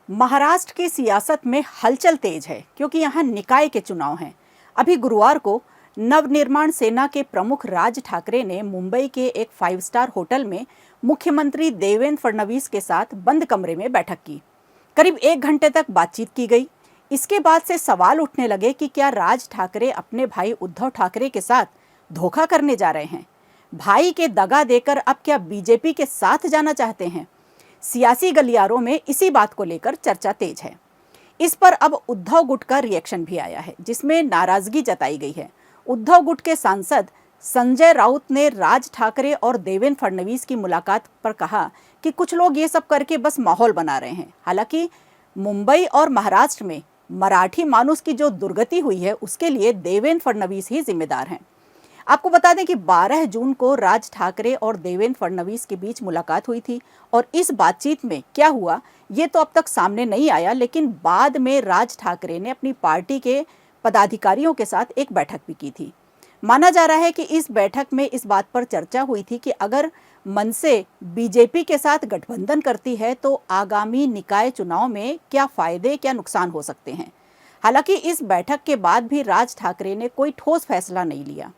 महाराष्ट्र की सियासत में हलचल तेज है क्योंकि यहाँ निकाय के चुनाव हैं। अभी गुरुवार को नवनिर्माण सेना के प्रमुख राज ठाकरे ने मुंबई के एक 5 स्टार होटल में मुख्यमंत्री देवेंद्र फडणवीस के साथ बंद कमरे में बैठक की। करीब 1 घंटे तक बातचीत की गई। इसके बाद से सवाल उठने लगे कि क्या राज ठाकरे अपने भाई उद्धव ठाकरे के साथ धोखा करने जा रहे हैं। भाई के दगा देकर अब क्या बीजेपी के साथ जाना चाहते हैं। सियासी गलियारों में इसी बात को लेकर चर्चा तेज है। इस पर अब उद्धव गुट का रिएक्शन भी आया है, जिसमें नाराजगी जताई गई है। उद्धव गुट के सांसद संजय राउत ने राज ठाकरे और देवेंद्र फडणवीस की मुलाकात पर कहा कि कुछ लोग ये सब करके बस माहौल बना रहे हैं। हालांकि मुंबई और महाराष्ट्र में मराठी मानुस की जो दुर्गति हुई है, उसके लिए देवेंद्र फडणवीस ही जिम्मेदार हैं। आपको बता दें कि 12 जून को राज ठाकरे और देवेंद्र फडणवीस के बीच मुलाकात हुई थी और इस बातचीत में क्या हुआ ये तो अब तक सामने नहीं आया, लेकिन बाद में राज ठाकरे ने अपनी पार्टी के पदाधिकारियों के साथ एक बैठक भी की थी। माना जा रहा है कि इस बैठक में इस बात पर चर्चा हुई थी कि अगर मनसे बीजेपी के साथ गठबंधन करती है तो आगामी निकाय चुनाव में क्या फायदे क्या नुकसान हो सकते हैं। हालांकि इस बैठक के बाद भी राज ठाकरे ने कोई ठोस फैसला नहीं लिया।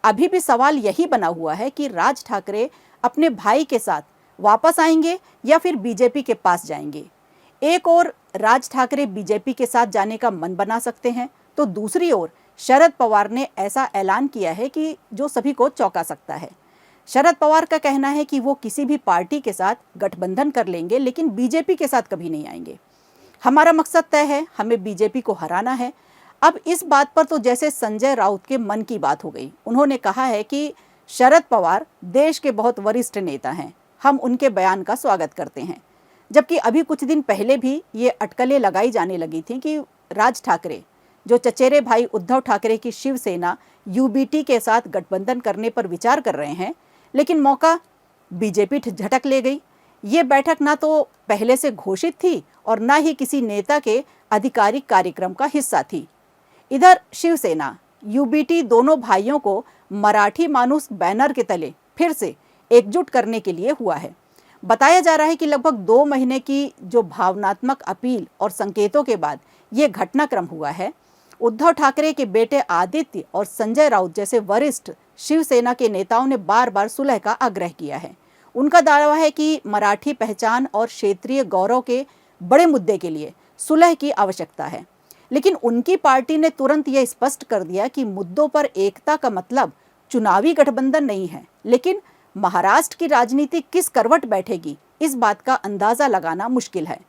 अभी भी सवाल यही बना हुआ है कि राज ठाकरे अपने भाई के साथ वापस आएंगे या फिर बीजेपी के पास जाएंगे। एक ओर राज ठाकरे बीजेपी के साथ जाने का मन बना सकते हैं, तो दूसरी ओर शरद पवार ने ऐसा ऐलान किया है कि जो सभी को चौंका सकता है। शरद पवार का कहना है कि वो किसी भी पार्टी के साथ गठबंधन कर लेंगे, लेकिन बीजेपी के साथ कभी नहीं आएंगे। हमारा मकसद तय है, हमें बीजेपी को हराना है। अब इस बात पर तो जैसे संजय राउत के मन की बात हो गई। उन्होंने कहा है कि शरद पवार देश के बहुत वरिष्ठ नेता हैं, हम उनके बयान का स्वागत करते हैं। जबकि अभी कुछ दिन पहले भी ये अटकलें लगाई जाने लगी थी कि राज ठाकरे जो चचेरे भाई उद्धव ठाकरे की शिवसेना यूबीटी के साथ गठबंधन करने पर विचार कर रहे हैं, लेकिन मौका बीजेपी झटक ले गई। ये बैठक ना तो पहले से घोषित थी और ना ही किसी नेता के आधिकारिक कार्यक्रम का हिस्सा थी। इधर शिवसेना यूबीटी दोनों भाइयों को मराठी मानुस बैनर के तले फिर से एकजुट करने के लिए हुआ है। बताया जा रहा है कि लगभग 2 महीने की जो भावनात्मक अपील और संकेतों के बाद ये घटनाक्रम हुआ है। उद्धव ठाकरे के बेटे आदित्य और संजय राउत जैसे वरिष्ठ शिवसेना के नेताओं ने बार बार सुलह का आग्रह किया है। उनका दावा है कि मराठी पहचान और क्षेत्रीय गौरव के बड़े मुद्दे के लिए सुलह की आवश्यकता है, लेकिन उनकी पार्टी ने तुरंत यह स्पष्ट कर दिया कि मुद्दों पर एकता का मतलब चुनावी गठबंधन नहीं है। लेकिन महाराष्ट्र की राजनीति किस करवट बैठेगी, इस बात का अंदाजा लगाना मुश्किल है।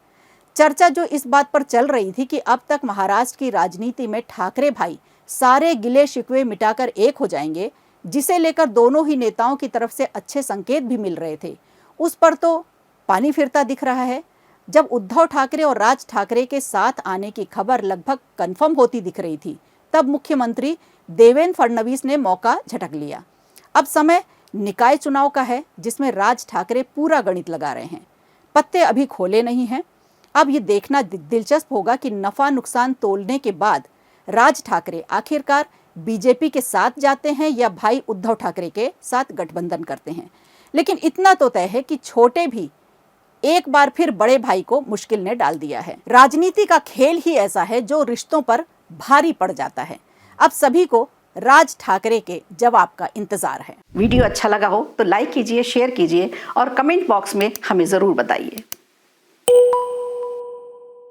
चर्चा जो इस बात पर चल रही थी कि अब तक महाराष्ट्र की राजनीति में ठाकरे भाई सारे गिले शिकवे मिटाकर एक हो जाएंगे, जिसे लेकर दोनों ही नेताओं की तरफ से अच्छे संकेत भी मिल रहे थे, उस पर तो पानी फिरता दिख रहा है। जब उद्धव ठाकरे और राज ठाकरे के साथ आने की खबर लगभग कंफर्म होती दिख रही थी, तब मुख्यमंत्री देवेंद्र फडणवीस ने मौका झटक लिया। अब समय निकाय चुनाव का है, जिसमें राज ठाकरे पूरा गणित लगा रहे हैं। पत्ते अभी खोले नहीं हैं। अब ये देखना दिलचस्प होगा कि नफा नुकसान तोलने के बाद राज ठाकरे आखिरकार बीजेपी के साथ जाते हैं या भाई उद्धव ठाकरे के साथ गठबंधन करते हैं। लेकिन इतना तो तय है कि छोटे भी एक बार फिर बड़े भाई को मुश्किल ने डाल दिया है। राजनीति का खेल ही ऐसा है जो रिश्तों पर भारी पड़ जाता है। अब सभी को राज ठाकरे के जवाब का इंतजार है। वीडियो अच्छा लगा हो तो लाइक कीजिए, शेयर कीजिए और कमेंट बॉक्स में हमें जरूर बताइए।